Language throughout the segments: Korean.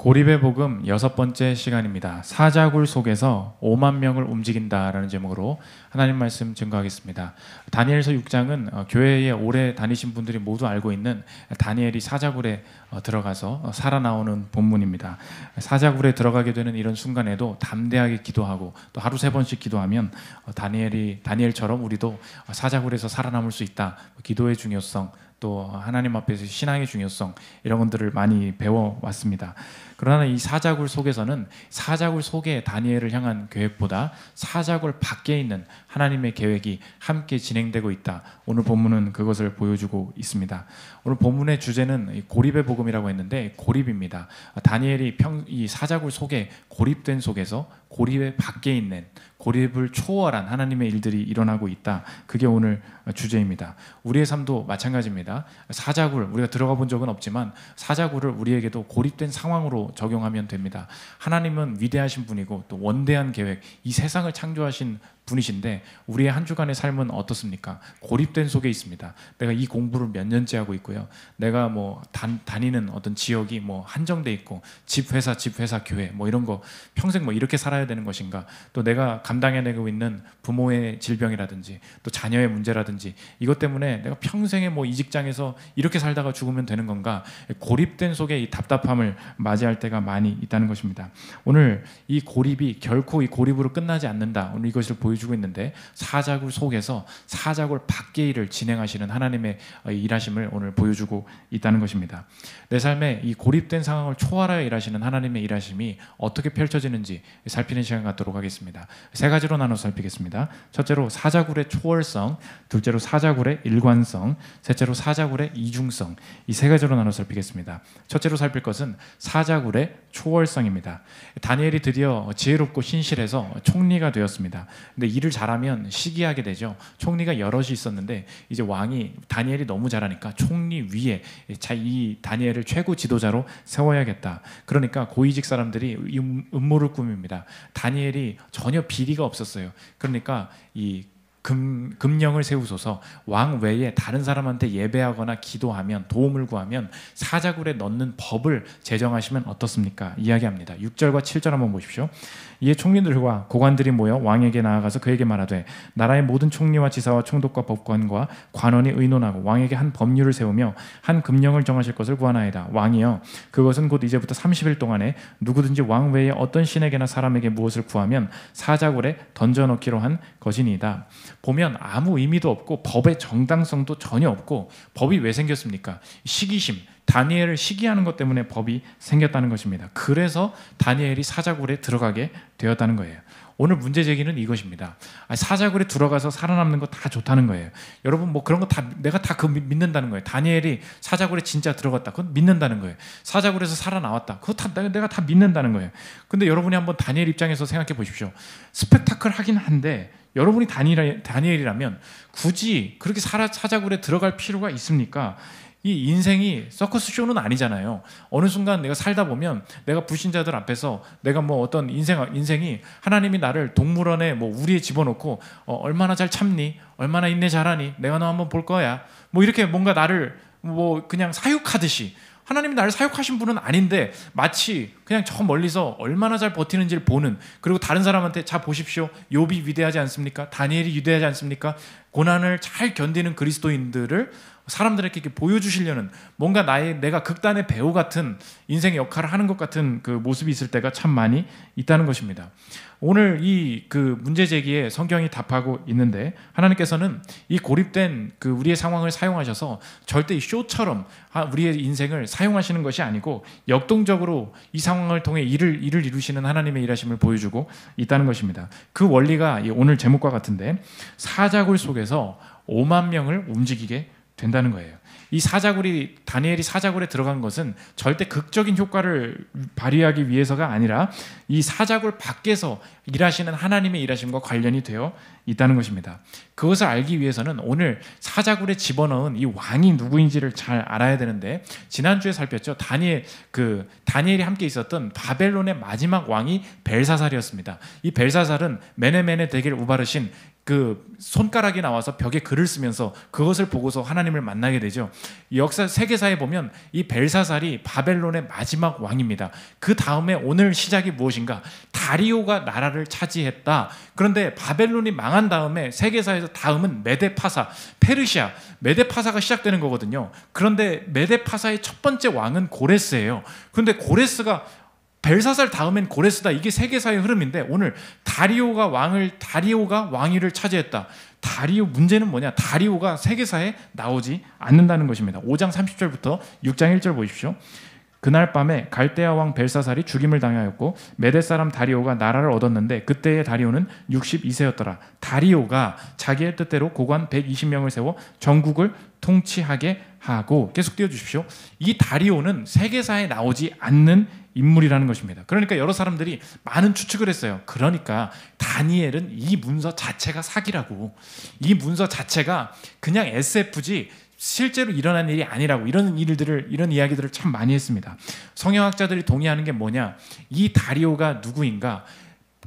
고립의 복음 6번째 시간입니다. 사자굴 속에서 5만 명을 움직인다라는 제목으로 하나님 말씀 증거하겠습니다. 다니엘서 6장은 교회에 오래 다니신 분들이 모두 알고 있는 다니엘이 사자굴에 들어가서 살아나오는 본문입니다. 사자굴에 들어가게 되는 이런 순간에도 담대하게 기도하고 또 하루 3번씩 기도하면 다니엘처럼 우리도 사자굴에서 살아남을 수 있다. 기도의 중요성, 또 하나님 앞에서 신앙의 중요성, 이런 것들을 많이 배워왔습니다. 그러나 이 사자굴 속에서는 사자굴 속에 다니엘을 향한 계획보다 사자굴 밖에 있는 하나님의 계획이 함께 진행되고 있다. 오늘 본문은 그것을 보여주고 있습니다. 오늘 본문의 주제는 고립의 복음이라고 했는데 고립입니다. 다니엘이 이 사자굴 속에 고립된 속에서 고립의 밖에 있는, 고립을 초월한 하나님의 일들이 일어나고 있다. 그게 오늘 주제입니다. 우리의 삶도 마찬가지입니다. 사자굴, 우리가 들어가 본 적은 없지만 사자굴을 우리에게도 고립된 상황으로 적용하면 됩니다. 하나님은 위대하신 분이고 또 원대한 계획, 이 세상을 창조하신 분이신데 우리의 한 주간의 삶은 어떻습니까? 고립된 속에 있습니다. 내가 이 공부를 몇 년째 하고 있고요. 내가 다니는 어떤 지역이 한정돼 있고 집 회사 교회 이런 거 평생 이렇게 살아야 되는 것인가? 또 내가 감당해내고 있는 부모의 질병이라든지 또 자녀의 문제라든지 이것 때문에 내가 평생에 이 직장에서 이렇게 살다가 죽으면 되는 건가? 고립된 속에 이 답답함을 맞이할 때가 많이 있다는 것입니다. 오늘 이 고립이 결코 이 고립으로 끝나지 않는다. 오늘 이것을 보여주고 있는데 사자굴 속에서 사자굴 밖의 일을 진행하시는 하나님의 일하심을 오늘 보여주고 있다는 것입니다. 내 삶에 이 고립된 상황을 초월하여 일하시는 하나님의 일하심이 어떻게 펼쳐지는지 살피는 시간 갖도록 하겠습니다. 3가지로 나눠 살피겠습니다. 첫째로 사자굴의 초월성, 둘째로 사자굴의 일관성, 셋째로 사자굴의 이중성, 이 3가지로 나눠 살피겠습니다. 첫째로 살필 것은 사자굴의 초월성입니다. 다니엘이 드디어 지혜롭고 신실해서 총리가 되었습니다. 근데 일을 잘하면 시기하게 되죠. 총리가 여럿이 있었는데 이제 왕이 다니엘이 너무 잘하니까 총리 위에 이 다니엘을 최고 지도자로 세워야겠다. 그러니까 고위직 사람들이 음모를 꾸밉니다. 다니엘이 전혀 비리가 없었어요. 그러니까 이 금령을 세우소서, 왕 외에 다른 사람한테 예배하거나 기도하면, 도움을 구하면 사자굴에 넣는 법을 제정하시면 어떻습니까? 이야기합니다. 6절과 7절 한번 보십시오. 이에 총리들과 고관들이 모여 왕에게 나아가서 그에게 말하되 나라의 모든 총리와 지사와 총독과 법관과 관원이 의논하고 왕에게 한 법률을 세우며 한 금령을 정하실 것을 구하나이다. 왕이여, 그것은 곧 이제부터 30일 동안에 누구든지 왕 외에 어떤 신에게나 사람에게 무엇을 구하면 사자굴에 던져넣기로 한 것이니이다. 보면 아무 의미도 없고 법의 정당성도 전혀 없고, 법이 왜 생겼습니까? 시기심, 다니엘을 시기하는 것 때문에 법이 생겼다는 것입니다. 그래서 다니엘이 사자굴에 들어가게 되었다는 거예요. 오늘 문제 제기는 이것입니다. 사자굴에 들어가서 살아남는 거 다 좋다는 거예요. 여러분 그런 거 다 내가 다 믿는다는 거예요. 다니엘이 사자굴에 진짜 들어갔다. 그건 믿는다는 거예요. 사자굴에서 살아나왔다. 그거 다 내가 다 믿는다는 거예요. 근데 여러분이 한번 다니엘 입장에서 생각해 보십시오. 스펙타클 하긴 한데 여러분이 다니엘이라면 굳이 그렇게 사자굴에 들어갈 필요가 있습니까? 이 인생이 서커스 쇼는 아니잖아요. 어느 순간 내가 살다 보면 내가 불신자들 앞에서 내가 어떤 인생이 하나님이 나를 동물원에 우리에 집어넣고 얼마나 잘 참니? 얼마나 인내 잘하니? 내가 너 한번 볼 거야. 이렇게 뭔가 나를 그냥 사육하듯이, 하나님이 나를 사육하신 분은 아닌데 마치 그냥 저 멀리서 얼마나 잘 버티는지를 보는, 그리고 다른 사람한테 자 보십시오. 욥이 위대하지 않습니까? 다니엘이 위대하지 않습니까? 고난을 잘 견디는 그리스도인들을 사람들에게 이렇게 보여주시려는, 뭔가 내가 극단의 배우 같은 인생의 역할을 하는 것 같은 그 모습이 있을 때가 참 많이 있다는 것입니다. 오늘 이 문제 제기에 성경이 답하고 있는데, 하나님께서는 이 고립된 우리의 상황을 사용하셔서 절대 이 쇼처럼 우리의 인생을 사용하시는 것이 아니고 역동적으로 이 상황을 통해 일을 이루시는 하나님의 일하심을 보여주고 있다는 것입니다. 그 원리가 오늘 제목과 같은데, 사자굴 속에서 5만 명을 움직이게 된다는 거예요. 이 다니엘이 사자굴에 들어간 것은 절대 극적인 효과를 발휘하기 위해서가 아니라 이 사자굴 밖에서 일하시는 하나님의 일하심과 관련이 되어 있다는 것입니다. 그것을 알기 위해서는 오늘 사자굴에 집어넣은 이 왕이 누구인지를 잘 알아야 되는데, 지난주에 살폈죠. 다니엘이 함께 있었던 바벨론의 마지막 왕이 벨사살이었습니다. 이 벨사살은 메네메네 대겔 우바르신 그 손가락이 나와서 벽에 글을 쓰면서 그것을 보고서 하나님을 만나게 되죠. 역사 세계사에 보면 이 벨사살이 바벨론의 마지막 왕입니다. 그 다음에 오늘 시작이 무엇인가? 다리오가 나라를 차지했다. 그런데 바벨론이 망한 다음에 세계사에서 다음은 메데파사, 페르시아, 메데파사가 시작되는 거거든요. 그런데 메데파사의 첫 번째 왕은 고레스예요. 그런데 고레스가 벨사살 다음엔 고레스다. 이게 세계사의 흐름인데 오늘 다리오가 왕위를 차지했다. 다리오 문제는 뭐냐? 다리오가 세계사에 나오지 않는다는 것입니다. 5장 30절부터 6장 1절 보십시오. 그날 밤에 갈대아 왕 벨사살이 죽임을 당하였고 메대 사람 다리오가 나라를 얻었는데 그때의 다리오는 62세였더라. 다리오가 자기의 뜻대로 고관 120명을 세워 전국을 통치하게 하고, 계속 띄워주십시오. 이 다리오는 세계사에 나오지 않는 인물이라는 것입니다. 그러니까 여러 사람들이 많은 추측을 했어요. 그러니까 다니엘은 이 문서 자체가 사기라고, 이 문서 자체가 그냥 SF지 실제로 일어난 일이 아니라고, 이런 이야기들을 참 많이 했습니다. 성경학자들이 동의하는 게 뭐냐? 이 다리오가 누구인가?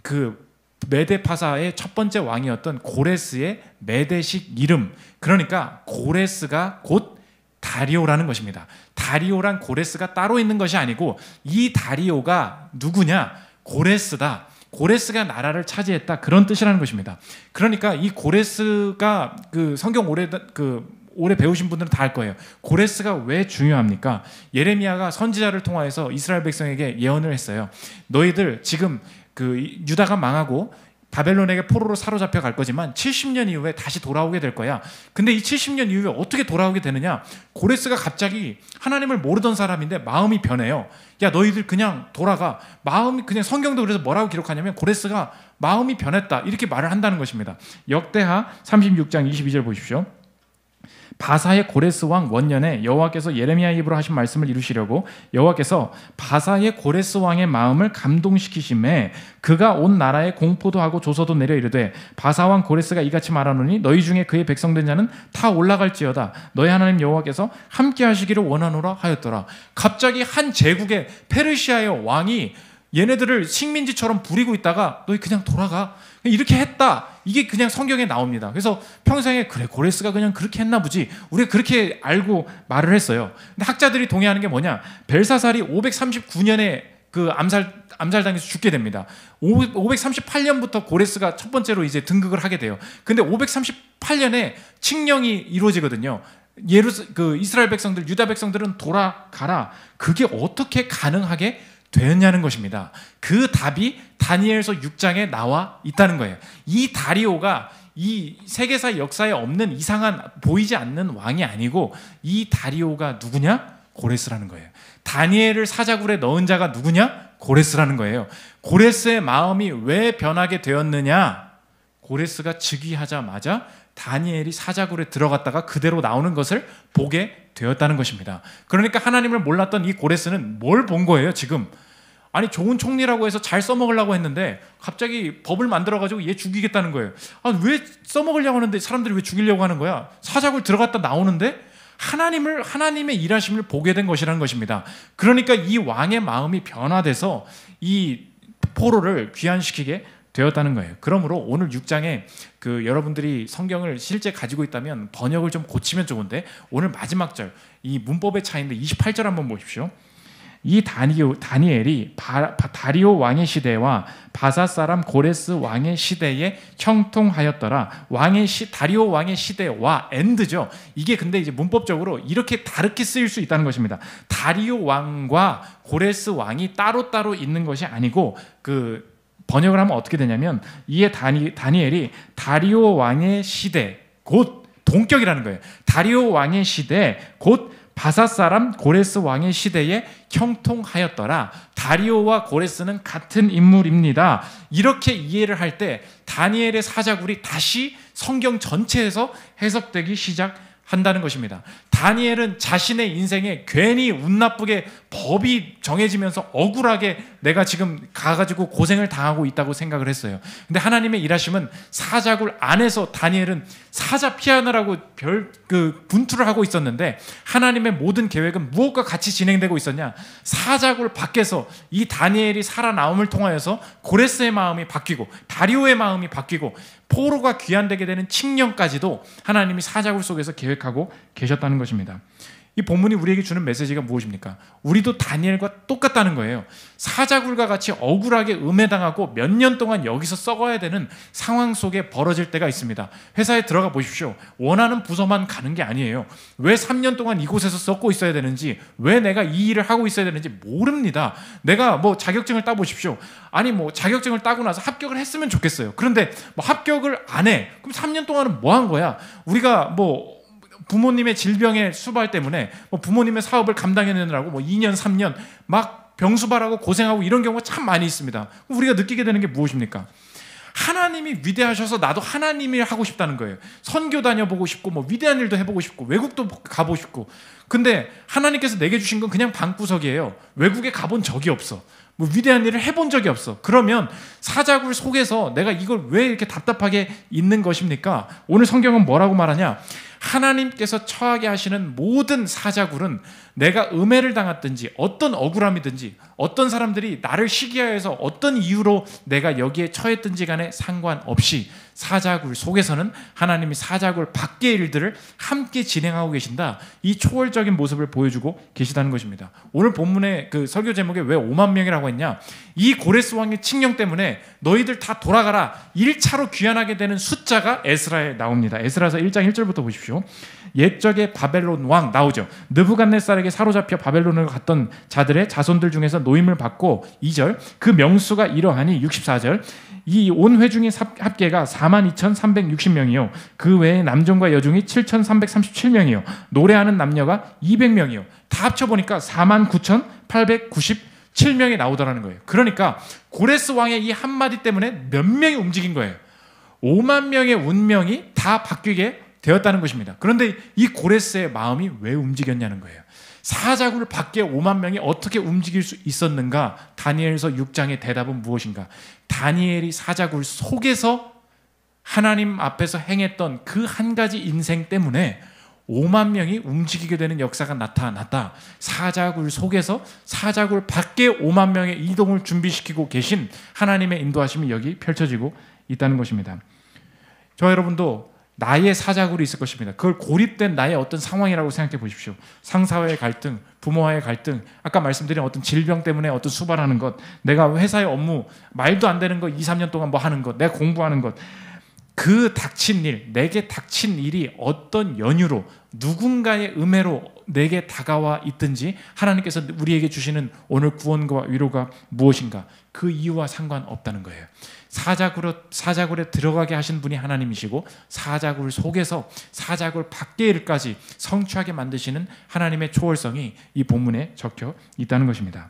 그 메데파사의 첫 번째 왕이었던 고레스의 메데식 이름, 그러니까 고레스가 곧 다리오라는 것입니다. 다리오랑 고레스가 따로 있는 것이 아니고 이 다리오가 누구냐? 고레스다. 고레스가 나라를 차지했다. 그런 뜻이라는 것입니다. 그러니까 이 고레스가 그 성경 오래 배우신 분들은 다 알 거예요. 고레스가 왜 중요합니까? 예레미야가 선지자를 통하여서 이스라엘 백성에게 예언을 했어요. 너희들 지금 그 유다가 망하고 바벨론에게 포로로 사로잡혀 갈 거지만 70년 이후에 다시 돌아오게 될 거야. 근데 이 70년 이후에 어떻게 돌아오게 되느냐? 고레스가 갑자기 하나님을 모르던 사람인데 마음이 변해요. 야, 너희들 그냥 돌아가. 마음이 그냥, 성경도 그래서 뭐라고 기록하냐면 고레스가 마음이 변했다, 이렇게 말을 한다는 것입니다. 역대하 36장 22절 보십시오. 바사의 고레스 왕 원년에 여호와께서 예레미야 입으로 하신 말씀을 이루시려고 여호와께서 바사의 고레스 왕의 마음을 감동시키심에 그가 온 나라에 공포도 하고 조서도 내려 이르되 바사 왕 고레스가 이같이 말하노니 너희 중에 그의 백성된 자는 다 올라갈지어다. 너희 하나님 여호와께서 함께 하시기를 원하노라 하였더라. 갑자기 한 제국의 페르시아의 왕이 얘네들을 식민지처럼 부리고 있다가 너희 그냥 돌아가, 이렇게 했다. 이게 그냥 성경에 나옵니다. 그래서 평생에 그래, 고레스가 그냥 그렇게 했나 보지, 우리가 그렇게 알고 말을 했어요. 근데 학자들이 동의하는 게 뭐냐? 벨사살이 539년에 그 암살당해서 죽게 됩니다. 538년부터 고레스가 첫 번째로 이제 등극을 하게 돼요. 근데 538년에 칙령이 이루어지거든요. 이스라엘 백성들, 유다 백성들은 돌아가라. 그게 어떻게 가능하게 되었냐는 것입니다. 그 답이 다니엘서 6장에 나와 있다는 거예요. 이 다리오가 이 세계사 역사에 없는 이상한, 보이지 않는 왕이 아니고 이 다리오가 누구냐? 고레스라는 거예요. 다니엘을 사자굴에 넣은 자가 누구냐? 고레스라는 거예요. 고레스의 마음이 왜 변하게 되었느냐? 고레스가 즉위하자마자 다니엘이 사자굴에 들어갔다가 그대로 나오는 것을 보게 되었다는 것입니다. 그러니까 하나님을 몰랐던 이 고레스는 뭘 본 거예요, 지금? 아니, 좋은 총리라고 해서 잘 써먹으려고 했는데 갑자기 법을 만들어가지고 얘 죽이겠다는 거예요. 아, 왜 써먹으려고 하는데 사람들이 왜 죽이려고 하는 거야? 사자굴 들어갔다 나오는데 하나님의 일하심을 보게 된 것이라는 것입니다. 그러니까 이 왕의 마음이 변화돼서 이 포로를 귀환시키게 되었다는 거예요. 그러므로 오늘 6장에 여러분들이 성경을 실제 가지고 있다면 번역을 좀 고치면 좋은데, 오늘 마지막 절, 이 문법의 차이인데 28절 한번 보십시오. 이 다니엘이 다리오 왕의 시대와 바사 사람 고레스 왕의 시대에 형통하였더라. 다리오 왕의 시대와 엔드죠. 이게 근데 이제 문법적으로 이렇게 다르게 쓰일 수 있다는 것입니다. 다리오 왕과 고레스 왕이 따로따로 있는 것이 아니고, 번역을 하면 어떻게 되냐면, 이에 다니엘이 다리오 왕의 시대, 곧 동격이라는 거예요. 다리오 왕의 시대, 곧 바사 사람 고레스 왕의 시대에 형통하였더라. 다리오와 고레스는 같은 인물입니다. 이렇게 이해를 할 때 다니엘의 사자굴이 다시 성경 전체에서 해석되기 시작한다는 것입니다. 다니엘은 자신의 인생에 괜히 운 나쁘게 법이 정해지면서 억울하게 내가 지금 가가지고 고생을 당하고 있다고 생각을 했어요. 근데 하나님의 일하심은 사자굴 안에서 다니엘은 사자 피하느라고 분투를 하고 있었는데 하나님의 모든 계획은 무엇과 같이 진행되고 있었냐? 사자굴 밖에서 이 다니엘이 살아남음을 통하여서 고레스의 마음이 바뀌고 다리오의 마음이 바뀌고 포로가 귀환되게 되는 칙령까지도 하나님이 사자굴 속에서 계획하고 계셨다는 것입니다. 이 본문이 우리에게 주는 메시지가 무엇입니까? 우리도 다니엘과 똑같다는 거예요. 사자굴과 같이 억울하게 음해당하고 몇 년 동안 여기서 썩어야 되는 상황 속에 벌어질 때가 있습니다. 회사에 들어가 보십시오. 원하는 부서만 가는 게 아니에요. 왜 3년 동안 이곳에서 썩고 있어야 되는지, 왜 내가 이 일을 하고 있어야 되는지 모릅니다. 내가 뭐 자격증을 따보십시오. 아니 뭐 자격증을 따고 나서 합격을 했으면 좋겠어요. 그런데 뭐 합격을 안 해. 그럼 3년 동안은 뭐 한 거야? 우리가 뭐 부모님의 질병의 수발 때문에 뭐 부모님의 사업을 감당해내느라고 뭐 2년, 3년 막 병수발하고 고생하고 이런 경우가 참 많이 있습니다. 우리가 느끼게 되는 게 무엇입니까? 하나님이 위대하셔서 나도 하나님이 하고 싶다는 거예요. 선교 다녀보고 싶고 뭐 위대한 일도 해보고 싶고 외국도 가보고 싶고. 근데 하나님께서 내게 주신 건 그냥 방구석이에요. 외국에 가본 적이 없어. 뭐 위대한 일을 해본 적이 없어. 그러면 사자굴 속에서 내가 이걸 왜 이렇게 답답하게 있는 것입니까? 오늘 성경은 뭐라고 말하냐? 하나님께서 처하게 하시는 모든 사자굴은 내가 음해를 당했든지 어떤 억울함이든지 어떤 사람들이 나를 시기하여서 어떤 이유로 내가 여기에 처했든지 간에 상관없이 사자굴 속에서는 하나님이 사자굴 밖의 일들을 함께 진행하고 계신다. 이 초월적인 모습을 보여주고 계시다는 것입니다. 오늘 본문의 그 설교 제목에 왜 5만 명이라고 했냐? 이 고레스 왕의 칙령 때문에 너희들 다 돌아가라. 1차로 귀환하게 되는 숫자가 에스라에 나옵니다. 에스라서 1장 1절부터 보십시오. 옛적의 바벨론 왕 나오죠. 느부갓네살에게 사로잡혀 바벨론을 갔던 자들의 자손들 중에서 노임을 받고 2절 그 명수가 이러하니 64절 이 온 회중의 합계가 42,360명이요 그 외에 남종과 여종이 7,337명이요 노래하는 남녀가 200명이요 다 합쳐보니까 49,897명이 나오더라는 거예요. 그러니까 고레스 왕의 이 한마디 때문에 몇 명이 움직인 거예요. 5만 명의 운명이 다 바뀌게 되었다는 것입니다. 그런데 이 고레스의 마음이 왜 움직였냐는 거예요. 사자굴 밖에 5만 명이 어떻게 움직일 수 있었는가? 다니엘서 6장의 대답은 무엇인가? 다니엘이 사자굴 속에서 하나님 앞에서 행했던 그 한 가지 인생 때문에 5만 명이 움직이게 되는 역사가 나타났다. 사자굴 속에서 사자굴 밖에 5만 명의 이동을 준비시키고 계신 하나님의 인도하심이 여기 펼쳐지고 있다는 것입니다. 저 여러분도 나의 사자굴이 있을 것입니다. 그걸 고립된 나의 어떤 상황이라고 생각해 보십시오. 상사와의 갈등, 부모와의 갈등, 아까 말씀드린 어떤 질병 때문에 어떤 수발하는 것, 내가 회사의 업무, 말도 안 되는 거 2, 3년 동안 뭐 하는 것, 내가 공부하는 것, 그 닥친 일, 내게 닥친 일이 어떤 연유로 누군가의 음해로 내게 다가와 있든지 하나님께서 우리에게 주시는 오늘 구원과 위로가 무엇인가? 그 이유와 상관없다는 거예요. 사자굴에 들어가게 하신 분이 하나님이시고 사자굴 속에서 사자굴 밖의 일까지 성취하게 만드시는 하나님의 초월성이 이 본문에 적혀 있다는 것입니다.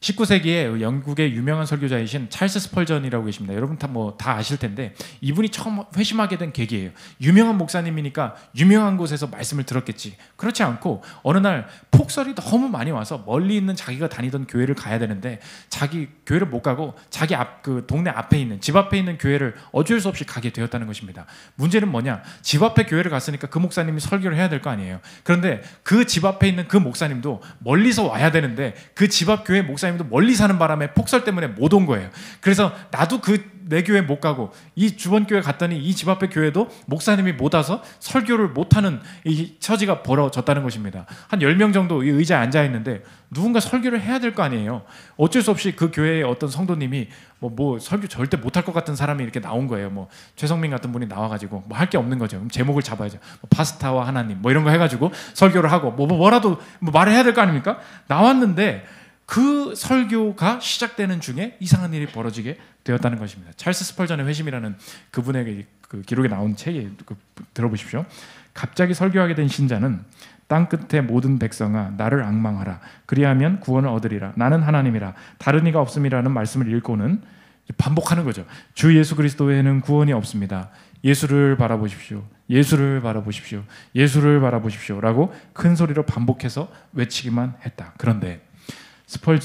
19세기에 영국의 유명한 설교자이신 찰스 스펄전이라고 계십니다. 여러분 다 아실 텐데 이분이 처음 회심하게 된 계기예요. 유명한 목사님이니까 유명한 곳에서 말씀을 들었겠지. 그렇지 않고 어느 날 폭설이 너무 많이 와서 멀리 있는 자기가 다니던 교회를 가야 되는데 자기 교회를 못 가고 자기 그 동네 앞에 있는 집 앞에 있는 교회를 어쩔 수 없이 가게 되었다는 것입니다. 문제는 뭐냐? 집 앞에 교회를 갔으니까 그 목사님이 설교를 해야 될 거 아니에요. 그런데 그 집 앞에 있는 그 목사님도 멀리서 와야 되는데 그 집 앞 교회 목사님 도 멀리 사는 바람에 폭설 때문에 못 온 거예요. 그래서 나도 내 교회 못 가고 이 주변 교회 갔더니 이 집 앞에 교회도 목사님이 못 와서 설교를 못하는 이 처지가 벌어졌다는 것입니다. 한 10명 정도 이 의자에 앉아 있는데 누군가 설교를 해야 될 거 아니에요. 어쩔 수 없이 그 교회의 어떤 성도님이 뭐 설교 절대 못할 것 같은 사람이 이렇게 나온 거예요. 뭐 최성민 같은 분이 나와가지고 뭐 할 게 없는 거죠. 그럼 제목을 잡아야죠. 뭐 파스타와 하나님 뭐 이런 거 해가지고 설교를 하고 뭐라도 말을 해야 될 거 아닙니까? 나왔는데 그 설교가 시작되는 중에 이상한 일이 벌어지게 되었다는 것입니다. 찰스 스펄전의 회심이라는 그분의 그 기록에 나온 책에 들어보십시오. 갑자기 설교하게 된 신자는 땅 끝의 모든 백성아 나를 앙망하라. 그리하면 구원을 얻으리라. 나는 하나님이라. 다른 이가 없음이라는 말씀을 읽고는 반복하는 거죠. 주 예수 그리스도 외에는 구원이 없습니다. 예수를 바라보십시오. 예수를 바라보십시오. 예수를 바라보십시오. 라고 큰 소리로 반복해서 외치기만 했다. 그런데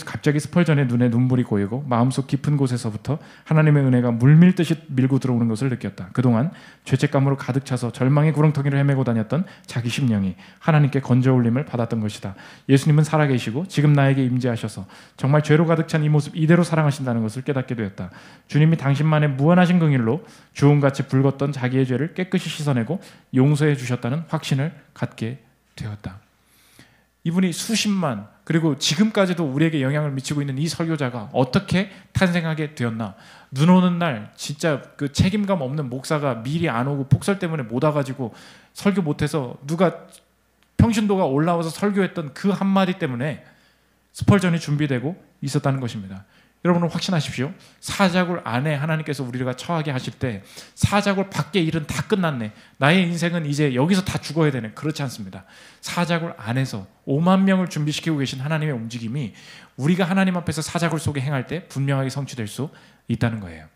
갑자기 스펄전의 눈에 눈물이 고이고 마음속 깊은 곳에서부터 하나님의 은혜가 물밀듯이 밀고 들어오는 것을 느꼈다. 그동안 죄책감으로 가득 차서 절망의 구렁텅이를 헤매고 다녔던 자기 심령이 하나님께 건져올림을 받았던 것이다. 예수님은 살아계시고 지금 나에게 임재하셔서 정말 죄로 가득 찬 이 모습 이대로 사랑하신다는 것을 깨닫게 되었다. 주님이 당신만의 무한하신 긍휼로 주홍같이 붉었던 자기의 죄를 깨끗이 씻어내고 용서해 주셨다는 확신을 갖게 되었다. 이분이 수십만 그리고 지금까지도 우리에게 영향을 미치고 있는 이 설교자가 어떻게 탄생하게 되었나. 눈 오는 날 진짜 그 책임감 없는 목사가 미리 안 오고 폭설 때문에 못 와가지고 설교 못해서 누가 평신도가 올라와서 설교했던 그 한마디 때문에 스펄전이 준비되고 있었다는 것입니다. 여러분은 확신하십시오. 사자굴 안에 하나님께서 우리가 처하게 하실 때 사자굴 밖의 일은 다 끝났네. 나의 인생은 이제 여기서 다 죽어야 되네. 그렇지 않습니다. 사자굴 안에서 5만 명을 준비시키고 계신 하나님의 움직임이 우리가 하나님 앞에서 사자굴 속에 행할 때 분명하게 성취될 수 있다는 거예요.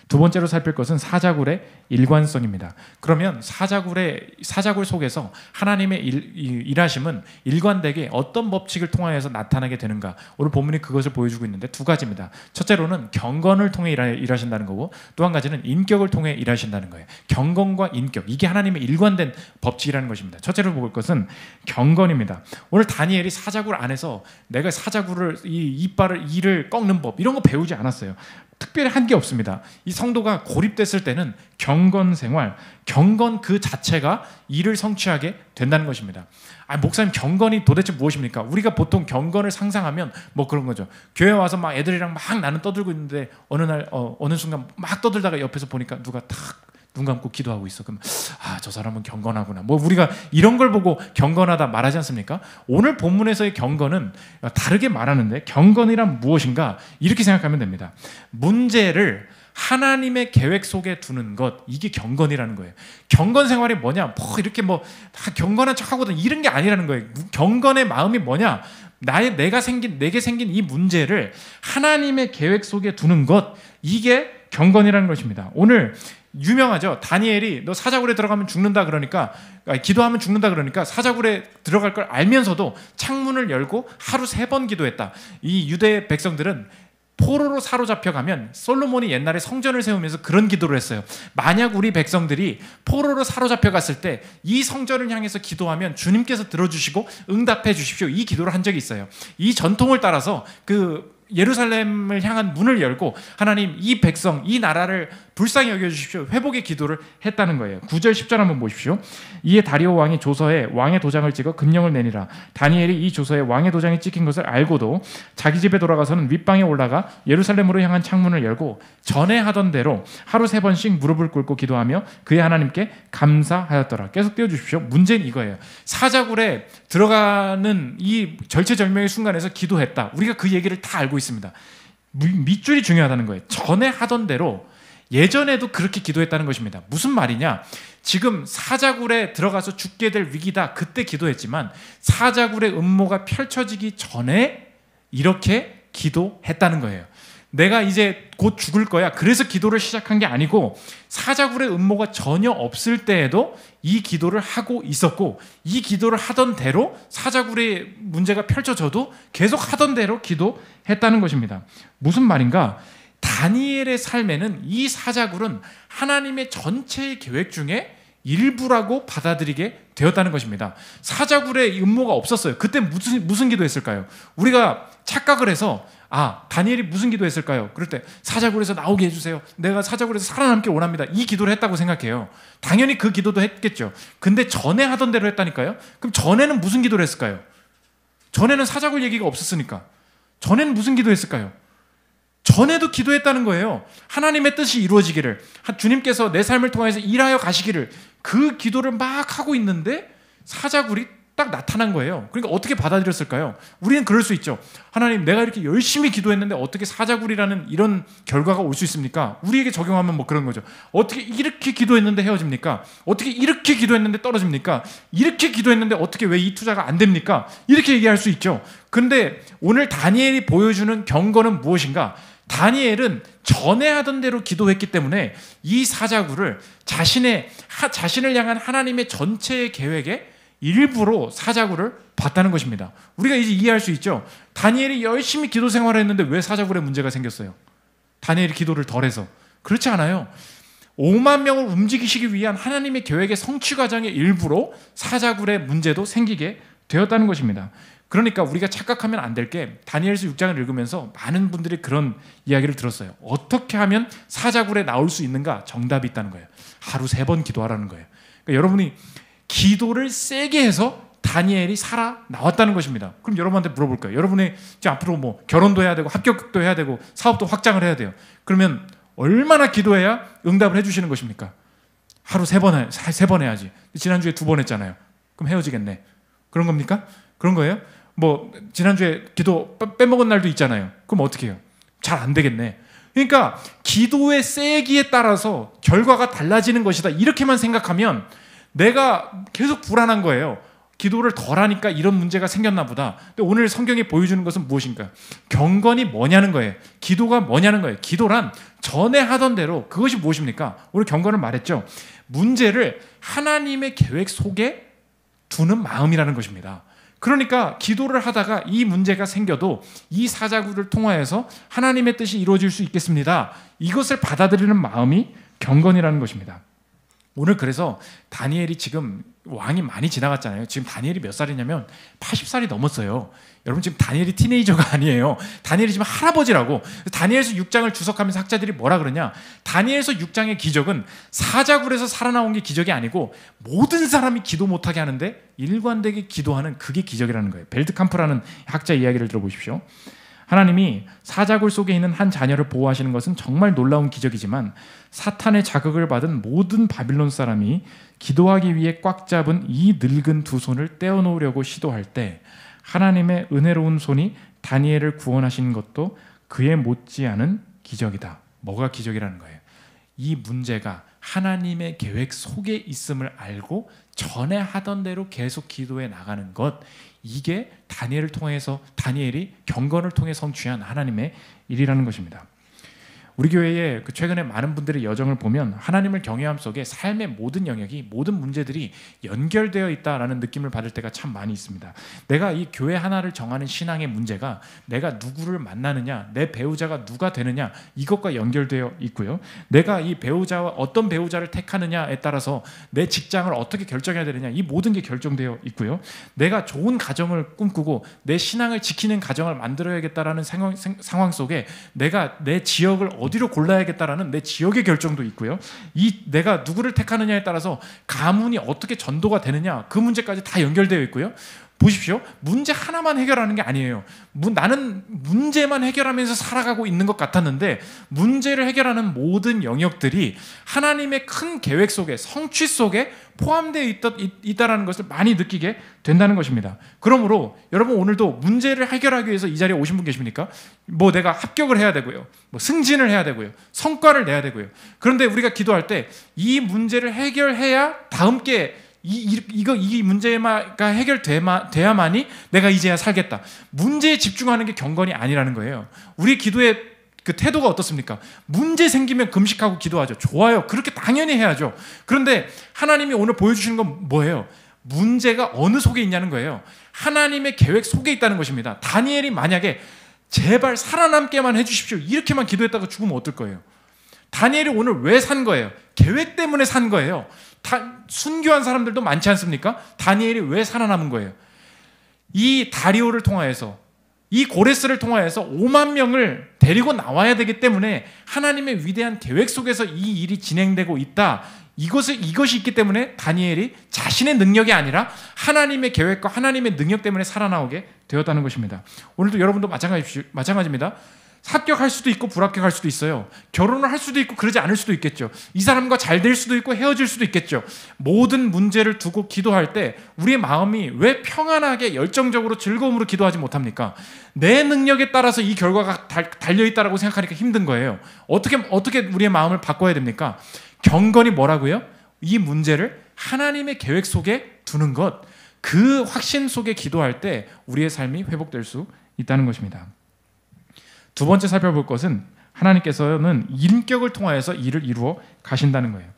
두 번째로 살필 것은 사자굴의 일관성입니다. 그러면 사자굴 속에서 하나님의 일하심은 일관되게 어떤 법칙을 통하여서 나타나게 되는가. 오늘 본문이 그것을 보여주고 있는데 두 가지입니다. 첫째로는 경건을 통해 일하신다는 거고 또 한 가지는 인격을 통해 일하신다는 거예요. 경건과 인격, 이게 하나님의 일관된 법칙이라는 것입니다. 첫째로 볼 것은 경건입니다. 오늘 다니엘이 사자굴 안에서 내가 사자굴을 이를 꺾는 법 이런 거 배우지 않았어요. 특별히 한 게 없습니다. 이 성도가 고립됐을 때는 경건 생활, 경건 그 자체가 일을 성취하게 된다는 것입니다. 목사님 경건이 도대체 무엇입니까? 우리가 보통 경건을 상상하면 뭐 그런 거죠. 교회 와서 막 애들이랑 막 나는 떠들고 있는데 어느 순간 막 떠들다가 옆에서 보니까 누가 탁 눈 감고 기도하고 있어. 그럼 저 사람은 경건하구나. 뭐 우리가 이런 걸 보고 경건하다 말하지 않습니까? 오늘 본문에서의 경건은 다르게 말하는데 경건이란 무엇인가? 이렇게 생각하면 됩니다. 문제를 하나님의 계획 속에 두는 것, 이게 경건이라는 거예요. 경건 생활이 뭐냐? 이렇게 다 경건한 척하거든 이런 게 아니라는 거예요. 경건의 마음이 뭐냐? 내게 생긴 이 문제를 하나님의 계획 속에 두는 것, 이게 경건이라는 것입니다. 오늘 유명하죠. 다니엘이 너 사자굴에 들어가면 죽는다 그러니까 기도하면 죽는다 그러니까 사자굴에 들어갈 걸 알면서도 창문을 열고 하루 3번 기도했다. 이 유대 백성들은 포로로 사로잡혀가면 솔로몬이 옛날에 성전을 세우면서 그런 기도를 했어요. 만약 우리 백성들이 포로로 사로잡혀갔을 때 이 성전을 향해서 기도하면 주님께서 들어주시고 응답해 주십시오. 이 기도를 한 적이 있어요. 이 전통을 따라서 예루살렘을 향한 문을 열고 하나님 이 백성 이 나라를 불쌍히 여겨주십시오. 회복의 기도를 했다는 거예요. 9절 10절 한번 보십시오. 이에 다리오 왕이 조서에 왕의 도장을 찍어 금령을 내니라. 다니엘이 이 조서에 왕의 도장이 찍힌 것을 알고도 자기 집에 돌아가서는 윗방에 올라가 예루살렘으로 향한 창문을 열고 전에 하던 대로 하루 3번씩 무릎을 꿇고 기도하며 그의 하나님께 감사하였더라. 계속 띄워주십시오. 문제는 이거예요. 사자굴에 들어가는 이 절체절명의 순간에서 기도했다. 우리가 그 얘기를 다 알고 있습니다. 밑줄이 중요하다는 거예요. 전에 하던 대로 예전에도 그렇게 기도했다는 것입니다. 무슨 말이냐? 지금 사자굴에 들어가서 죽게 될 위기다. 그때 기도했지만 사자굴의 음모가 펼쳐지기 전에 이렇게 기도했다는 거예요. 내가 이제 곧 죽을 거야. 그래서 기도를 시작한 게 아니고 사자굴의 음모가 전혀 없을 때에도 이 기도를 하고 있었고 이 기도를 하던 대로 사자굴의 문제가 펼쳐져도 계속 하던 대로 기도했다는 것입니다. 무슨 말인가? 다니엘의 삶에는 이 사자굴은 하나님의 전체의 계획 중에 일부라고 받아들이게 되었다는 것입니다. 사자굴에 음모가 없었어요. 그때 무슨 기도했을까요? 우리가 착각을 해서 다니엘이 무슨 기도했을까요? 그럴 때 사자굴에서 나오게 해주세요. 내가 사자굴에서 살아남길 원합니다. 이 기도를 했다고 생각해요. 당연히 그 기도도 했겠죠. 근데 전에 하던 대로 했다니까요. 그럼 전에는 무슨 기도를 했을까요? 전에는 사자굴 얘기가 없었으니까. 전에는 무슨 기도했을까요? 전에도 기도했다는 거예요. 하나님의 뜻이 이루어지기를, 주님께서 내 삶을 통해서 일하여 가시기를, 그 기도를 막 하고 있는데 사자굴이 딱 나타난 거예요. 그러니까 어떻게 받아들였을까요? 우리는 그럴 수 있죠. 하나님, 내가 이렇게 열심히 기도했는데 어떻게 사자굴이라는 이런 결과가 올 수 있습니까? 우리에게 적용하면 뭐 그런 거죠. 어떻게 이렇게 기도했는데 헤어집니까? 어떻게 이렇게 기도했는데 떨어집니까? 이렇게 기도했는데 어떻게 왜 이 투자가 안 됩니까? 이렇게 얘기할 수 있죠. 그런데 오늘 다니엘이 보여주는 경건은 무엇인가? 다니엘은 전에 하던 대로 기도했기 때문에 이 사자굴을 자신을 향한 하나님의 전체의 계획의 일부로 사자굴을 봤다는 것입니다. 우리가 이제 이해할 수 있죠. 다니엘이 열심히 기도 생활을 했는데 왜 사자굴에 문제가 생겼어요? 다니엘이 기도를 덜해서. 그렇지 않아요. 5만 명을 움직이시기 위한 하나님의 계획의 성취 과정의 일부로 사자굴의 문제도 생기게 되었다는 것입니다. 그러니까 우리가 착각하면 안 될 게, 다니엘서 6장을 읽으면서 많은 분들이 그런 이야기를 들었어요. 어떻게 하면 사자굴에 나올 수 있는가? 정답이 있다는 거예요. 하루 3번 기도하라는 거예요. 그러니까 여러분이 기도를 세게 해서 다니엘이 살아 나왔다는 것입니다. 그럼 여러분한테 물어볼까요? 여러분이 이제 앞으로 뭐 결혼도 해야 되고 합격도 해야 되고 사업도 확장을 해야 돼요. 그러면 얼마나 기도해야 응답을 해주시는 것입니까? 하루 3번 해야지. 지난주에 2번 했잖아요. 그럼 헤어지겠네. 그런 겁니까? 그런 거예요? 뭐 지난주에 기도 빼먹은 날도 있잖아요. 그럼 어떻게 해요? 잘 안 되겠네. 그러니까 기도의 세기에 따라서 결과가 달라지는 것이다. 이렇게만 생각하면 내가 계속 불안한 거예요. 기도를 덜 하니까 이런 문제가 생겼나 보다. 근데 오늘 성경이 보여주는 것은 무엇인가? 경건이 뭐냐는 거예요. 기도가 뭐냐는 거예요. 기도란 전에 하던 대로, 그것이 무엇입니까? 오늘 경건을 말했죠. 문제를 하나님의 계획 속에 두는 마음이라는 것입니다. 그러니까 기도를 하다가 이 문제가 생겨도 이 사자굴을 통하여서 하나님의 뜻이 이루어질 수 있겠습니다. 이것을 받아들이는 마음이 경건이라는 것입니다. 오늘 그래서 다니엘이 지금 왕이 많이 지나갔잖아요. 지금 다니엘이 몇 살이냐면 80살이 넘었어요. 여러분 지금 다니엘이 티네이저가 아니에요. 다니엘이 지금 할아버지라고. 다니엘서 6장을 주석하면서 학자들이 뭐라 그러냐, 다니엘서 6장의 기적은 사자굴에서 살아나온 게 기적이 아니고 모든 사람이 기도 못하게 하는데 일관되게 기도하는, 그게 기적이라는 거예요. 벨트캄프라는 학자 이야기를 들어보십시오. 하나님이 사자굴 속에 있는 한 자녀를 보호하시는 것은 정말 놀라운 기적이지만 사탄의 자극을 받은 모든 바빌론 사람이 기도하기 위해 꽉 잡은 이 늙은 2손을 떼어놓으려고 시도할 때 하나님의 은혜로운 손이 다니엘을 구원하신 것도 그에 못지않은 기적이다. 뭐가 기적이라는 거예요? 이 문제가 하나님의 계획 속에 있음을 알고 전에 하던 대로 계속 기도해 나가는 것, 이게 다니엘을 통해서, 다니엘이 경건을 통해 성취한 하나님의 일이라는 것입니다. 우리 교회에 최근에 많은 분들의 여정을 보면 하나님을 경외함 속에 삶의 모든 영역이, 모든 문제들이 연결되어 있다라는 느낌을 받을 때가 참 많이 있습니다. 내가 이 교회 하나를 정하는 신앙의 문제가 내가 누구를 만나느냐, 내 배우자가 누가 되느냐, 이것과 연결되어 있고요. 내가 이 배우자와 어떤 배우자를 택하느냐에 따라서 내 직장을 어떻게 결정해야 되느냐, 이 모든 게 결정되어 있고요. 내가 좋은 가정을 꿈꾸고 내 신앙을 지키는 가정을 만들어야겠다라는 상황 속에 내가 내 지역을 어디로 골라야겠다라는 내 지역의 결정도 있고요. 이 내가 누구를 택하느냐에 따라서 가문이 어떻게 전도가 되느냐, 그 문제까지 다 연결되어 있고요. 보십시오. 문제 하나만 해결하는 게 아니에요. 나는 문제만 해결하면서 살아가고 있는 것 같았는데 문제를 해결하는 모든 영역들이 하나님의 큰 계획 속에, 성취 속에 포함되어 있다라는 것을 많이 느끼게 된다는 것입니다. 그러므로 여러분 오늘도 문제를 해결하기 위해서 이 자리에 오신 분 계십니까? 뭐 내가 합격을 해야 되고요. 뭐 승진을 해야 되고요. 성과를 내야 되고요. 그런데 우리가 기도할 때 이 문제를 해결해야 다음 게 이 문제가 해결돼야만이 내가 이제야 살겠다. 문제에 집중하는 게 경건이 아니라는 거예요. 우리 기도의 그 태도가 어떻습니까? 문제 생기면 금식하고 기도하죠. 좋아요. 그렇게 당연히 해야죠. 그런데 하나님이 오늘 보여주시는 건 뭐예요? 문제가 어느 속에 있냐는 거예요. 하나님의 계획 속에 있다는 것입니다. 다니엘이 만약에 제발 살아남게만 해주십시오, 이렇게만 기도했다가 죽으면 어떨 거예요? 다니엘이 오늘 왜 산 거예요? 계획 때문에 산 거예요. 순교한 사람들도 많지 않습니까? 다니엘이 왜 살아남은 거예요? 이 다리오를 통하여서, 이 고레스를 통하여서 5만 명을 데리고 나와야 되기 때문에 하나님의 위대한 계획 속에서 이 일이 진행되고 있다. 이것이 있기 때문에 다니엘이 자신의 능력이 아니라 하나님의 계획과 하나님의 능력 때문에 살아나오게 되었다는 것입니다. 오늘도 여러분도 마찬가지입니다. 합격할 수도 있고 불합격할 수도 있어요. 결혼을 할 수도 있고 그러지 않을 수도 있겠죠. 이 사람과 잘 될 수도 있고 헤어질 수도 있겠죠. 모든 문제를 두고 기도할 때 우리의 마음이 왜 평안하게 열정적으로 즐거움으로 기도하지 못합니까? 내 능력에 따라서 이 결과가 달려있다라고 생각하니까 힘든 거예요. 어떻게 우리의 마음을 바꿔야 됩니까? 경건이 뭐라고요? 이 문제를 하나님의 계획 속에 두는 것, 그 확신 속에 기도할 때 우리의 삶이 회복될 수 있다는 것입니다. 두 번째 살펴볼 것은 하나님께서는 인격을 통하여서 일을 이루어 가신다는 거예요.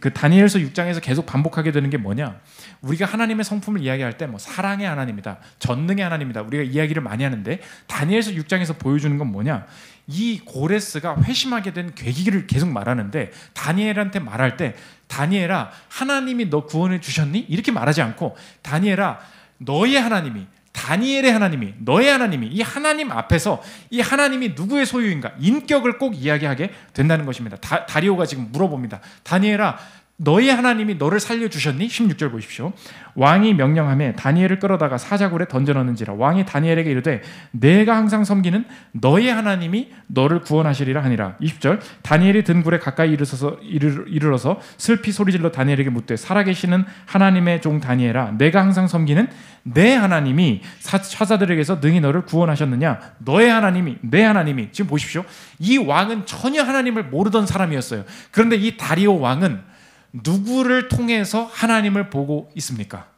그 다니엘서 6장에서 계속 반복하게 되는 게 뭐냐? 우리가 하나님의 성품을 이야기할 때 뭐 사랑의 하나님이다, 전능의 하나님이다, 우리가 이야기를 많이 하는데 다니엘서 6장에서 보여주는 건 뭐냐? 이 고레스가 회심하게 된 계기를 계속 말하는데 다니엘한테 말할 때 다니엘아, 하나님이 너 구원해 주셨니? 이렇게 말하지 않고 다니엘아, 너의 하나님이, 다니엘의 하나님이, 너의 하나님이, 이 하나님 앞에서 이 하나님이 누구의 소유인가, 인격을 꼭 이야기하게 된다는 것입니다. 다리오가 지금 물어봅니다. 다니엘아, 너의 하나님이 너를 살려주셨니? 16절 보십시오. 왕이 명령하며 다니엘을 끌어다가 사자굴에 던져넣는지라. 왕이 다니엘에게 이르되 내가 항상 섬기는 너의 하나님이 너를 구원하시리라 하니라. 20절. 다니엘이 든 굴에 가까이 이르러서 슬피 소리질러 다니엘에게 묻되 살아계시는 하나님의 종 다니엘아, 내가 항상 섬기는 내 하나님이 사자들에게서 능히 너를 구원하셨느냐? 너의 하나님이, 내 하나님이. 지금 보십시오. 이 왕은 전혀 하나님을 모르던 사람이었어요. 그런데 이 다리오 왕은 누구를 통해서 하나님을 보고 있습니까?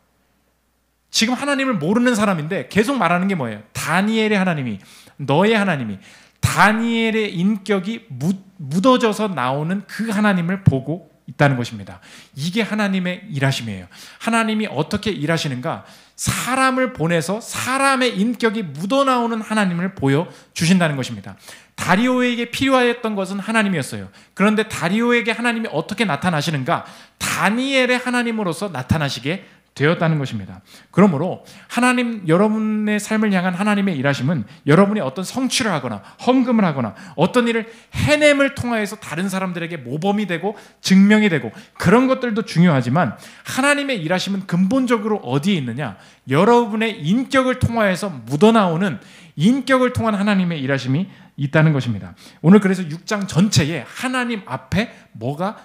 지금 하나님을 모르는 사람인데 계속 말하는 게 뭐예요? 다니엘의 하나님이, 너의 하나님이, 다니엘의 인격이 묻어져서 나오는 그 하나님을 보고 있다는 것입니다. 이게 하나님의 일하심이에요. 하나님이 어떻게 일하시는가? 사람을 보내서 사람의 인격이 묻어나오는 하나님을 보여주신다는 것입니다. 다리오에게 필요했던 것은 하나님이었어요. 그런데 다리오에게 하나님이 어떻게 나타나시는가? 다니엘의 하나님으로서 나타나시게 되었다는 것입니다. 그러므로 하나님, 여러분의 삶을 향한 하나님의 일하심은 여러분이 어떤 성취를 하거나 헌금을 하거나 어떤 일을 해냄을 통하여서 다른 사람들에게 모범이 되고 증명이 되고 그런 것들도 중요하지만 하나님의 일하심은 근본적으로 어디에 있느냐? 여러분의 인격을 통하여서 묻어나오는 인격을 통한 하나님의 일하심이 있다는 것입니다. 오늘 그래서 6장 전체에 하나님 앞에 뭐가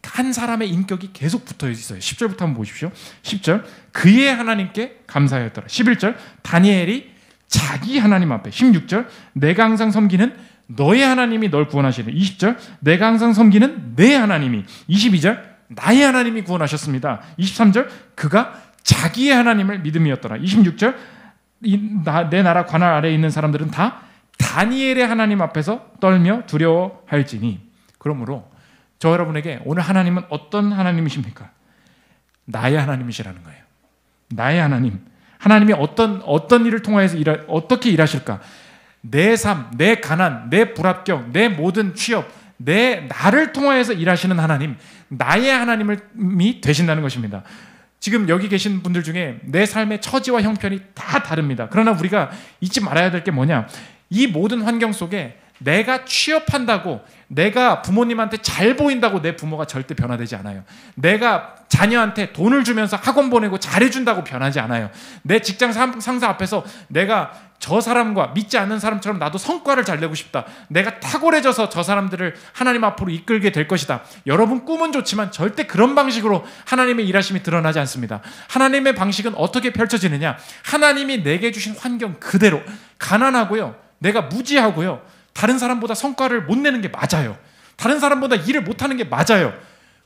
한 사람의 인격이 계속 붙어 있어요. 10절부터 한번 보십시오. 10절, 그의 하나님께 감사하였더라. 11절, 다니엘이 자기 하나님 앞에. 16절, 내가 항상 섬기는 너의 하나님이 널 구원하시네. 20절, 내가 항상 섬기는 내 하나님이. 22절, 나의 하나님이 구원하셨습니다. 23절, 그가 자기의 하나님을 믿음이었더라. 26절, 내 나라 관할 아래에 있는 사람들은 다 다니엘의 하나님 앞에서 떨며 두려워할지니. 그러므로 저 여러분에게 오늘 하나님은 어떤 하나님이십니까? 나의 하나님이시라는 거예요. 나의 하나님. 하나님이 어떤 일을 통해서 어떻게 일하실까? 내 삶, 내 가난, 내 불합격, 내 모든 취업, 나를 통해서 일하시는 하나님, 나의 하나님이 되신다는 것입니다. 지금 여기 계신 분들 중에 내 삶의 처지와 형편이 다 다릅니다. 그러나 우리가 잊지 말아야 될 게 뭐냐? 이 모든 환경 속에 내가 취업한다고, 내가 부모님한테 잘 보인다고 내 부모가 절대 변화되지 않아요. 내가 자녀한테 돈을 주면서 학원 보내고 잘해준다고 변하지 않아요. 내 직장 상사 앞에서 내가 저 사람과 믿지 않는 사람처럼 나도 성과를 잘 내고 싶다, 내가 탁월해져서 저 사람들을 하나님 앞으로 이끌게 될 것이다. 여러분 꿈은 좋지만 절대 그런 방식으로 하나님의 일하심이 드러나지 않습니다. 하나님의 방식은 어떻게 펼쳐지느냐? 하나님이 내게 주신 환경 그대로, 가난하고요, 내가 무지하고요, 다른 사람보다 성과를 못 내는 게 맞아요. 다른 사람보다 일을 못하는 게 맞아요.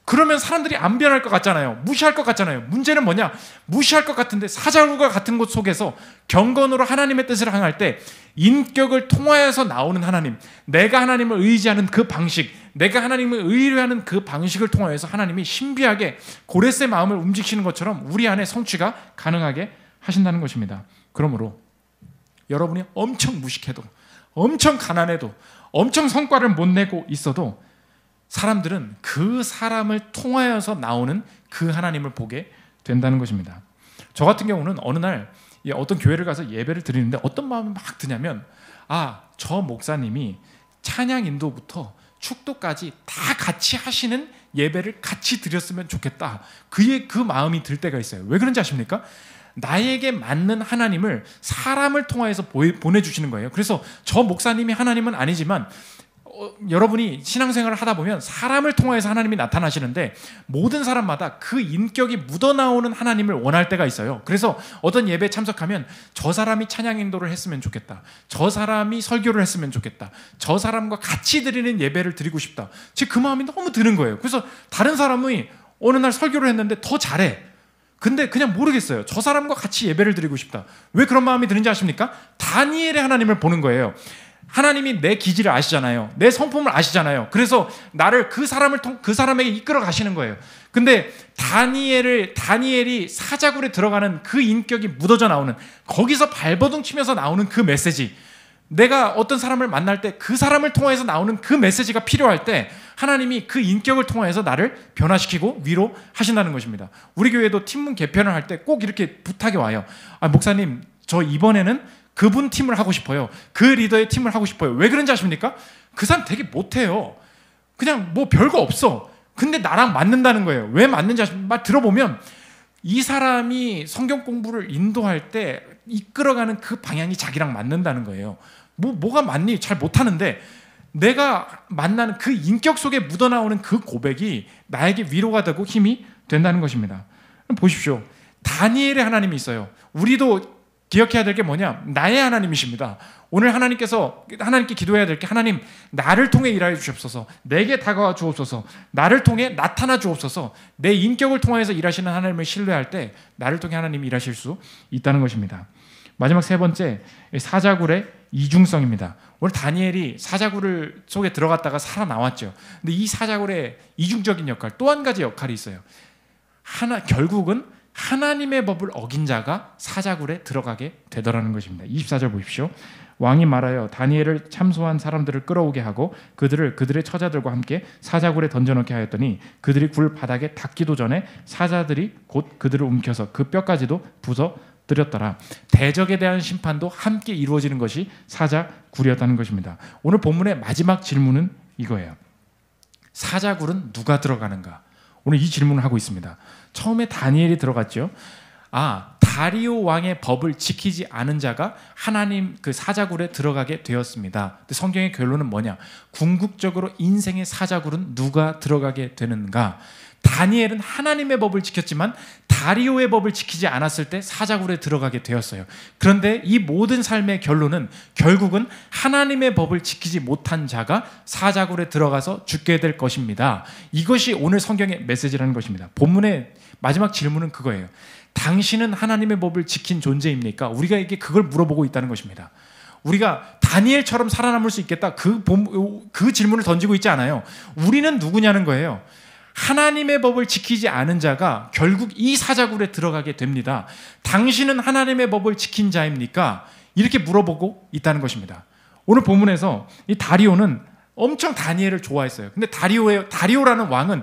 그러면 사람들이 안 변할 것 같잖아요. 무시할 것 같잖아요. 문제는 뭐냐? 무시할 것 같은데 사자굴과 같은 곳 속에서 경건으로 하나님의 뜻을 행할 때 인격을 통하여서 나오는 하나님, 내가 하나님을 의지하는 그 방식, 내가 하나님을 의뢰하는 그 방식을 통하여서 하나님이 신비하게 고레스의 마음을 움직이시는 것처럼 우리 안에 성취가 가능하게 하신다는 것입니다. 그러므로 여러분이 엄청 무식해도, 엄청 가난해도, 엄청 성과를 못 내고 있어도 사람들은 그 사람을 통하여서 나오는 그 하나님을 보게 된다는 것입니다. 저 같은 경우는 어느 날 어떤 교회를 가서 예배를 드리는데 어떤 마음이 막 드냐면, 저 목사님이 찬양 인도부터 축도까지 다 같이 하시는 예배를 같이 드렸으면 좋겠다. 그 마음이 들 때가 있어요. 왜 그런지 아십니까? 나에게 맞는 하나님을 사람을 통해서 보내주시는 거예요. 그래서 저 목사님이 하나님은 아니지만 여러분이 신앙생활을 하다 보면 사람을 통해서 하나님이 나타나시는데 모든 사람마다 그 인격이 묻어나오는 하나님을 원할 때가 있어요. 그래서 어떤 예배에 참석하면 저 사람이 찬양 인도를 했으면 좋겠다, 저 사람이 설교를 했으면 좋겠다, 저 사람과 같이 드리는 예배를 드리고 싶다, 즉 그 마음이 너무 드는 거예요. 그래서 다른 사람이 어느 날 설교를 했는데 더 잘해. 근데 그냥 모르겠어요. 저 사람과 같이 예배를 드리고 싶다. 왜 그런 마음이 드는지 아십니까? 다니엘의 하나님을 보는 거예요. 하나님이 내 기질을 아시잖아요. 내 성품을 아시잖아요. 그래서 나를 그 사람에게 이끌어 가시는 거예요. 근데 다니엘이 사자굴에 들어가는 그 인격이 묻어져 나오는, 거기서 발버둥 치면서 나오는 그 메시지, 내가 어떤 사람을 만날 때 그 사람을 통해서 나오는 그 메시지가 필요할 때 하나님이 그 인격을 통해서 나를 변화시키고 위로하신다는 것입니다. 우리 교회도 팀문 개편을 할 때 꼭 이렇게 부탁이 와요. 목사님, 저 이번에는 그분 팀을 하고 싶어요. 그 리더의 팀을 하고 싶어요. 왜 그런지 아십니까? 그 사람 되게 못해요. 그냥 뭐 별거 없어. 근데 나랑 맞는다는 거예요. 왜 맞는지 말 들어보면 이 사람이 성경 공부를 인도할 때 이끌어가는 그 방향이 자기랑 맞는다는 거예요. 뭐가 맞니? 잘 못하는데 내가 만나는 그 인격 속에 묻어나오는 그 고백이 나에게 위로가 되고 힘이 된다는 것입니다. 보십시오. 다니엘의 하나님이 있어요. 우리도 기억해야 될 게 뭐냐? 나의 하나님이십니다. 오늘 하나님께 기도해야 될 게, 하나님, 나를 통해 일하여 주옵소서, 내게 다가와 주옵소서, 나를 통해 나타나 주옵소서. 내 인격을 통해서 일하시는 하나님을 신뢰할 때 나를 통해 하나님이 일하실 수 있다는 것입니다. 마지막 세 번째, 사자굴의 이중성입니다. 오늘 다니엘이 사자굴 속에 들어갔다가 살아나왔죠. 근데 이 사자굴의 이중적인 역할, 또 한 가지 역할이 있어요. 결국은 하나님의 법을 어긴 자가 사자굴에 들어가게 되더라는 것입니다. 24절 보십시오. 왕이 말하여 다니엘을 참소한 사람들을 끌어오게 하고 그들의 처자들과 함께 사자굴에 던져넣게 하였더니 그들이 굴 바닥에 닿기도 전에 사자들이 곧 그들을 움켜서 그 뼈까지도 부숴뜨렸더라. 대적에 대한 심판도 함께 이루어지는 것이 사자굴이었다는 것입니다. 오늘 본문의 마지막 질문은 이거예요. 사자굴은 누가 들어가는가? 오늘 이 질문을 하고 있습니다. 처음에 다니엘이 들어갔죠. 다리오 왕의 법을 지키지 않은 자가 하나님 그 사자굴에 들어가게 되었습니다. 근데 성경의 결론은 뭐냐? 궁극적으로 인생의 사자굴은 누가 들어가게 되는가? 다니엘은 하나님의 법을 지켰지만 다리오의 법을 지키지 않았을 때 사자굴에 들어가게 되었어요. 그런데 이 모든 삶의 결론은 결국은 하나님의 법을 지키지 못한 자가 사자굴에 들어가서 죽게 될 것입니다. 이것이 오늘 성경의 메시지라는 것입니다. 본문의 마지막 질문은 그거예요. 당신은 하나님의 법을 지킨 존재입니까? 우리가 그걸 물어보고 있다는 것입니다. 우리가 다니엘처럼 살아남을 수 있겠다, 그 질문을 던지고 있지 않아요. 우리는 누구냐는 거예요. 하나님의 법을 지키지 않은 자가 결국 이 사자굴에 들어가게 됩니다. 당신은 하나님의 법을 지킨 자입니까? 이렇게 물어보고 있다는 것입니다. 오늘 본문에서 이 다리오는 엄청 다니엘을 좋아했어요. 근데 다리오라는 왕은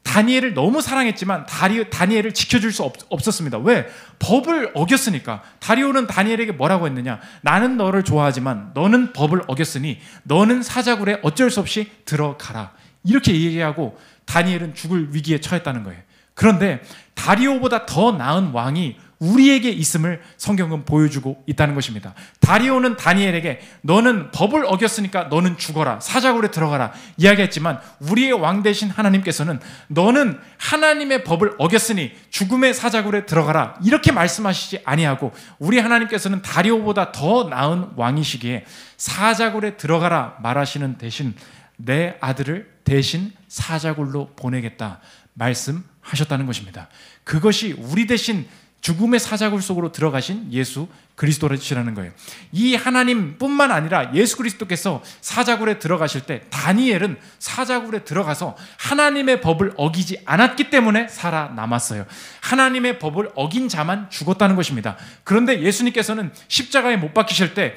다니엘을 너무 사랑했지만 다니엘을 지켜줄 수 없었습니다. 왜? 법을 어겼으니까. 다리오는 다니엘에게 뭐라고 했느냐? 나는 너를 좋아하지만 너는 법을 어겼으니 너는 사자굴에 어쩔 수 없이 들어가라. 이렇게 얘기하고 다니엘은 죽을 위기에 처했다는 거예요. 그런데 다리오보다 더 나은 왕이 우리에게 있음을 성경은 보여주고 있다는 것입니다. 다리오는 다니엘에게 너는 법을 어겼으니까 너는 죽어라, 사자굴에 들어가라 이야기했지만 우리의 왕 되신 하나님께서는 너는 하나님의 법을 어겼으니 죽음의 사자굴에 들어가라 이렇게 말씀하시지 아니하고 우리 하나님께서는 다리오보다 더 나은 왕이시기에 사자굴에 들어가라 말하시는 대신 내 아들을 대신 사자굴로 보내겠다 말씀하셨다는 것입니다. 그것이 우리 대신 죽음의 사자굴 속으로 들어가신 예수 그리스도시라는 거예요. 이 하나님뿐만 아니라 예수 그리스도께서 사자굴에 들어가실 때 다니엘은 사자굴에 들어가서 하나님의 법을 어기지 않았기 때문에 살아남았어요. 하나님의 법을 어긴 자만 죽었다는 것입니다. 그런데 예수님께서는 십자가에 못 박히실 때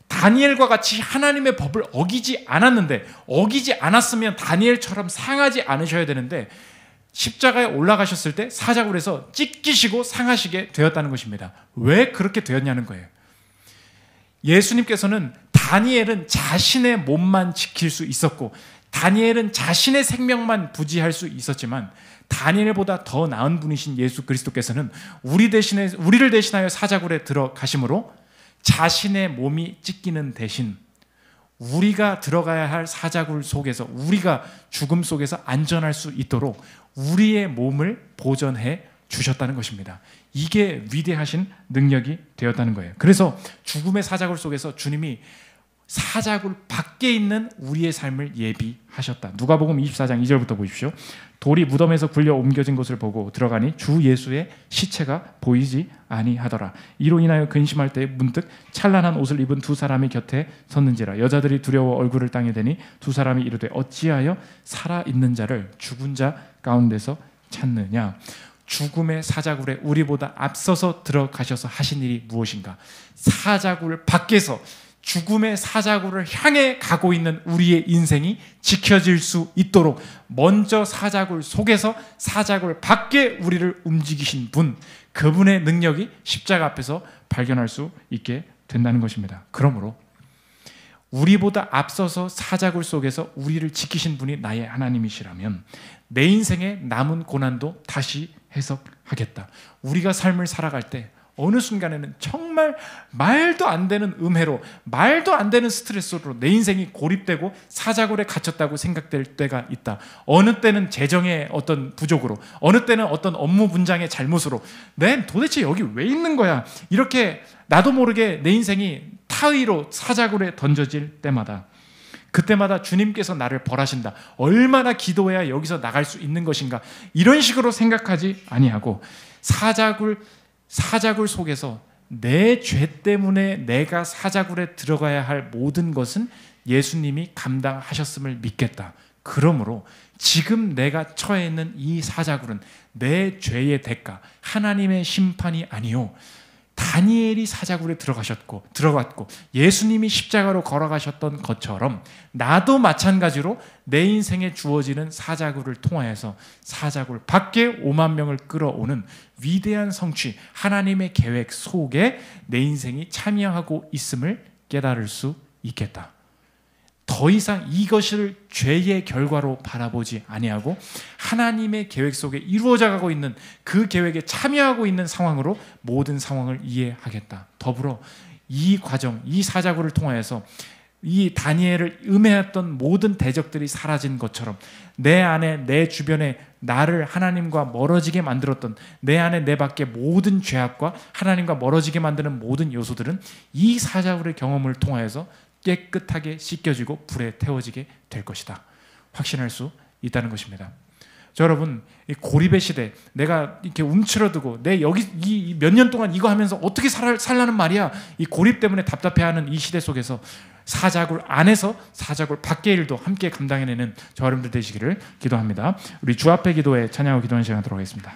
다니엘과 같이 하나님의 법을 어기지 않았는데, 어기지 않았으면 다니엘처럼 상하지 않으셔야 되는데 십자가에 올라가셨을 때 사자굴에서 찢기시고 상하시게 되었다는 것입니다. 왜 그렇게 되었냐는 거예요. 예수님께서는 다니엘은 자신의 몸만 지킬 수 있었고 다니엘은 자신의 생명만 부지할 수 있었지만 다니엘보다 더 나은 분이신 예수 그리스도께서는 우리를 대신하여 사자굴에 들어가심으로 자신의 몸이 찢기는 대신 우리가 들어가야 할 사자굴 속에서, 우리가 죽음 속에서 안전할 수 있도록 우리의 몸을 보전해 주셨다는 것입니다. 이게 위대하신 능력이 되었다는 거예요. 그래서 죽음의 사자굴 속에서 주님이 사자굴 밖에 있는 우리의 삶을 예비하셨다. 누가복음 24장 2절부터 보십시오. 돌이 무덤에서 굴려 옮겨진 것을 보고 들어가니 주 예수의 시체가 보이지 아니하더라. 이로 인하여 근심할 때 문득 찬란한 옷을 입은 두 사람이 곁에 섰는지라. 여자들이 두려워 얼굴을 땅에 대니 두 사람이 이르되 어찌하여 살아있는 자를 죽은 자 가운데서 찾느냐. 죽음의 사자굴에 우리보다 앞서서 들어가셔서 하신 일이 무엇인가? 사자굴 밖에서 죽음의 사자굴을 향해 가고 있는 우리의 인생이 지켜질 수 있도록 먼저 사자굴 속에서 사자굴 밖에 우리를 움직이신 분, 그분의 능력이 십자가 앞에서 발견할 수 있게 된다는 것입니다. 그러므로 우리보다 앞서서 사자굴 속에서 우리를 지키신 분이 나의 하나님이시라면 내 인생의 남은 고난도 다시 해석하겠다. 우리가 삶을 살아갈 때 어느 순간에는 정말 말도 안 되는 음해로, 말도 안 되는 스트레스로 내 인생이 고립되고 사자굴에 갇혔다고 생각될 때가 있다. 어느 때는 재정의 어떤 부족으로, 어느 때는 어떤 업무 분장의 잘못으로 내 도대체 여기 왜 있는 거야? 이렇게 나도 모르게 내 인생이 타의로 사자굴에 던져질 때마다, 그때마다 주님께서 나를 벌하신다. 얼마나 기도해야 여기서 나갈 수 있는 것인가? 이런 식으로 생각하지 아니하고 사자굴 속에서 내 죄 때문에 내가 사자굴에 들어가야 할 모든 것은 예수님이 감당하셨음을 믿겠다. 그러므로 지금 내가 처해 있는 이 사자굴은 내 죄의 대가, 하나님의 심판이 아니요, 다니엘이 사자굴에 들어갔고 예수님이 십자가로 걸어가셨던 것처럼 나도 마찬가지로 내 인생에 주어지는 사자굴을 통하여서 사자굴 밖에 5만 명을 끌어오는 위대한 성취, 하나님의 계획 속에 내 인생이 참여하고 있음을 깨달을 수 있겠다. 더 이상 이것을 죄의 결과로 바라보지 아니하고 하나님의 계획 속에 이루어져 가고 있는 그 계획에 참여하고 있는 상황으로 모든 상황을 이해하겠다. 더불어 이 과정, 이 사자굴을 통하여서 이 다니엘을 음해했던 모든 대적들이 사라진 것처럼 내 안에, 내 주변에 나를 하나님과 멀어지게 만들었던, 내 안에 내 밖에 모든 죄악과 하나님과 멀어지게 만드는 모든 요소들은 이 사자굴의 경험을 통하여서 깨끗하게 씻겨지고 불에 태워지게 될 것이다. 확신할 수 있다는 것입니다. 저 여러분, 이 고립의 시대, 내가 이렇게 움츠러들고 내 여기 이 몇 년 동안 이거 하면서 어떻게 살라는 말이야, 이 고립 때문에 답답해하는 이 시대 속에서 사자굴 안에서 사자굴 밖의 일도 함께 감당해내는 저 여러분들 되시기를 기도합니다. 우리 주 앞에 기도에 찬양하고 기도하는 시간 하도록 하겠습니다.